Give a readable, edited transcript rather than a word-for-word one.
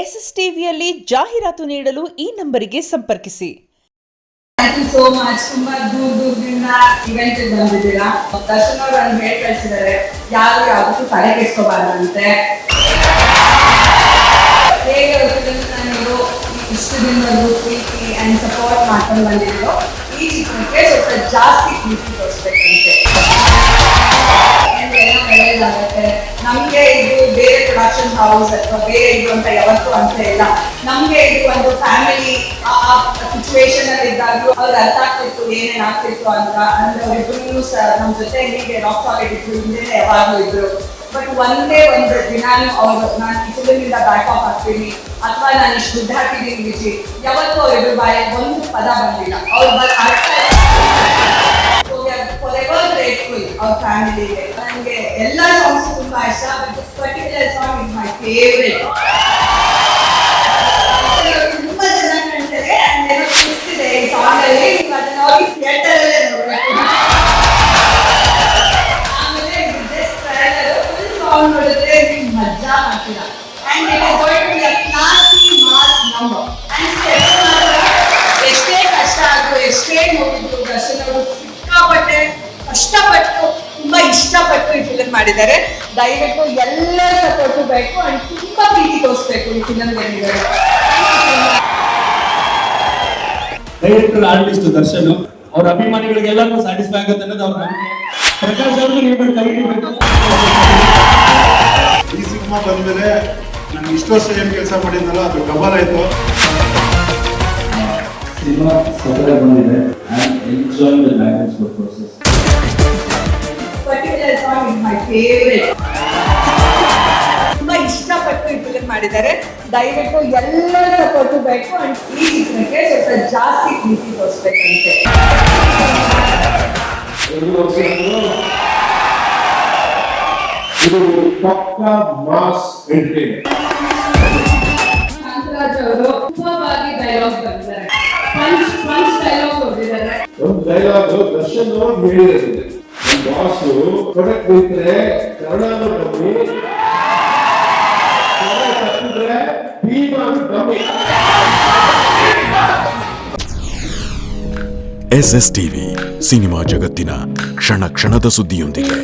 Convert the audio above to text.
SSTVಯಲ್ಲಿ ಜಾಹೀರಾತು ನೀಡಲು ಈ ನಂಬರಿಗೆ ಸಂಪರ್ಕಿಸಿ. Thank you so much. ತುಂಬಾ ದೂರದಿಂದ ಇವೆಂಟ್ ಬಂದಿದ್ದೀರಾ. ದರ್ಶನ್ ಅವರು ನನ್ನ ಹೇಳಿ ಕಳಿಸಿದ್ದಾರೆ, ಯಾರು ಯಾವತ್ತೂ ತಲೆ ಕೆಡಿಸ್ಕೋಬಾರ್ದಂತೆ. ಹೇಗೆ ನೀವು ಇಷ್ಟು ದಿನವರೆಗೂ ಪ್ರೀತಿ ಆ್ಯಂಡ್ ಸಪೋರ್ಟ್ ಮಾಡ್ಕೊಂಡು ಬಂದಿದ್ರು, ಈ ಚಿತ್ರಕ್ಕೆ ಸ್ವಲ್ಪ ಜಾಸ್ತಿ ಪ್ರೀತಿ ತೋರಿಸ್ಬೇಕಂತೆ. ಏನೋ ಒಳ್ಳೇದಾಗುತ್ತೆ. ನಮಗೆ ಇದು ಬೇರೆ ಪ್ರೊಡಕ್ಷನ್ ಹೌಸ್ ಅಥವಾ ಬೇರೆ ಇದು ಅಂತ ಯಾವತ್ತೂ ಅಂತ ಇಲ್ಲ. ನಮಗೆ ಇದು ಒಂದು ಫ್ಯಾಮಿಲಿ ಸಿಚುವೇಶನ್ ಅಲ್ಲಿ ಇದ್ದಾಗಲೂ ಅವ್ರಿಗೆ ಅರ್ಥ ಆಗ್ತಿತ್ತು ಏನೇನು ಆಗ್ತಿತ್ತು ಅಂತ. ಅಂದ್ರೆ ಅವರಿಬ್ಬರು ನಮ್ಮ ಜೊತೆ ಹೀಗೆ ರಾಕ್ ಸಾಲಿಡ್ ಇದ್ರು, ಹಿಂದೆ ಯಾವಾಗಲೂ ಇದ್ರು. ಬಟ್ ಒಂದೇ ಒಂದು ದಿನಾನು ಅವರು ನಾನು ಕಿಚನಿಂದ ಬ್ಯಾಕ್ ಆಫ್ ಆಗ್ತೀನಿ ಅಥವಾ ನಾನು ಇಷ್ಟು ದುಡ್ಡು ಹಾಕಿದ್ದೀನಿ ವಿಜಿ, ಯಾವತ್ತೂ ಅವರಿಬ್ಬರು ಬಾಯಲ್ಲಿ ಒಂದು ಪದ ಬಂದಿಲ್ಲ. ಅವ್ರು ಫಾರೆವರ್ ಗ್ರೇಟ್ಫುಲ್ ಅವ್ರ ಫ್ಯಾಮಿಲಿಗೆ. ನನಗೆ ಎಲ್ಲ ಸಾಂಗ್ಸ್ ತುಂಬಾ ಇಷ್ಟ, but this particular song is my favourite. ತುಂಬಾ ಜನ ಕಾಣ್ತಾರೆ ಅಂಡ್ ಏನೋ ಖುಷಿದೆ ಈ ಸಾಂಗ್ ಅಲ್ಲಿ. ನೀವು ಅದನ್ನ ಹೋಗಿ ಥಿಯೇಟರ್ ಅಲ್ಲೇ ನೋಡ್ಬೇಕು. ಆಮೇಲೆ ಜಸ್ಟ್ ಟ್ರೈಲರ್ ಫುಲ್ ಸಾಂಗ್ ನೋಡಿದ್ರೆ ನೀವು ಮಜಾ ಮಾಡ್ತೀರಾ. And it is going to be a classy mass number. And step ಮಾತ್ರ ಎಷ್ಟೇ ಕಷ್ಟ ಆದ್ರೂ ಎಷ್ಟೇ ನೋಡಿದ್ರು ದರ್ಶನ್ ಅವರು ಸಿಕ್ಕಾಪಟ್ಟೆ ಕಷ್ಟಪಟ್ಟು ತುಂಬಾ ಇಷ್ಟಪಟ್ಟು ಈ ಫಿಲಮ್ ಮಾಡಿದ್ದಾರೆ. ದಯವಿಟ್ಟು ಎಲ್ಲರ ಸಪೋರ್ಟು ಬೇಕು ಅಂಡ್ ತುಂಬಾ ಪ್ರೀತಿ ತೋರಿಸ್ಬೇಕು ಈ ಫಿಲಮ್ ಬಂದಿದ್ದಾರೆ. ಡೈರೆಕ್ಟರ್ ಆರ್ಟಿಸ್ಟ್ ದರ್ಶನ್ ಅವ್ರ ಅಭಿಮಾನಿಗಳಿಗೆಲ್ಲರಿಗೂ ಸ್ಯಾಟಿಸ್ಫೈ ಆಗುತ್ತೆ ಅನ್ನೋದು ಅವ್ರ ನಂಬಿಕೆ. ಪ್ರಕಾಶ್ ಅವ್ರಿಗೂ ನೀವು ಕೈ ಹಿಡಿಬೇಕು. ಈ ಸಿನಿಮಾ ಬಂದ್ಮೇಲೆ ನಾನು ಇಷ್ಟು ವರ್ಷ ಏನು ಕೆಲಸ ಮಾಡಿದ್ನಲ್ಲ ಅದು ಡಬಲ್ ಆಯ್ತು. ಸಿನಿಮಾ ಸಕ್ಕರೆ ಬಂದಿದೆ. I am enjoying the back and fourth process. Particular song is my favourite. ತುಂಬಾ ಇಷ್ಟಪಟ್ಟು ಈ ಫಿಲಮ್ ಮಾಡಿದ್ದಾರೆ. ದಯವಿಟ್ಟು ಎಲ್ಲರ ಸಪೋರ್ಟು ಬೇಕು ಅಂಡ್ ಈ ಚಿತ್ರಕ್ಕೆ ಸ್ವಲ್ಪ ಜಾಸ್ತಿ ಪ್ರೀತಿ ತೋರಿಸ್ಬೇಕಂತೆ. ಇದು ಪಕ್ಕಾ ಮಾಸ್ ಎಂಟರ್ಟೈನ್ಮೆಂಟ್. ಕಾಂತರಾಜ್ ಅವರು ತುಂಬಾವಾಗಿ ಡೈಲಾಗ್ ಬರ್ತಾರೆ, ಪಂಚ್ ಡೈಲಾಗ್ ಹೊಡೆದಿದ್ದಾರೆ. ಒಂದು ಡೈಲಾಗ್ ದರ್ಶನ್ ಅವರು ಹೇಳಿದ್ದಾರೆ, ಬಾಸು ಪ್ರೊಡಕ್ಟ್ ಬಿಟ್ಟರೆ ಕನ್ನಡ ಕಮ್ಮಿ, ತಪ್ಪಿದ್ರೆ ಭೀಮಾನು ಕಮ್ಮಿ. SSTV ಸಿನಿಮಾ ಜಗತ್ತಿನ ಕ್ಷಣ ಕ್ಷಣದ ಸುದ್ದಿಯೊಂದಿಗೆ.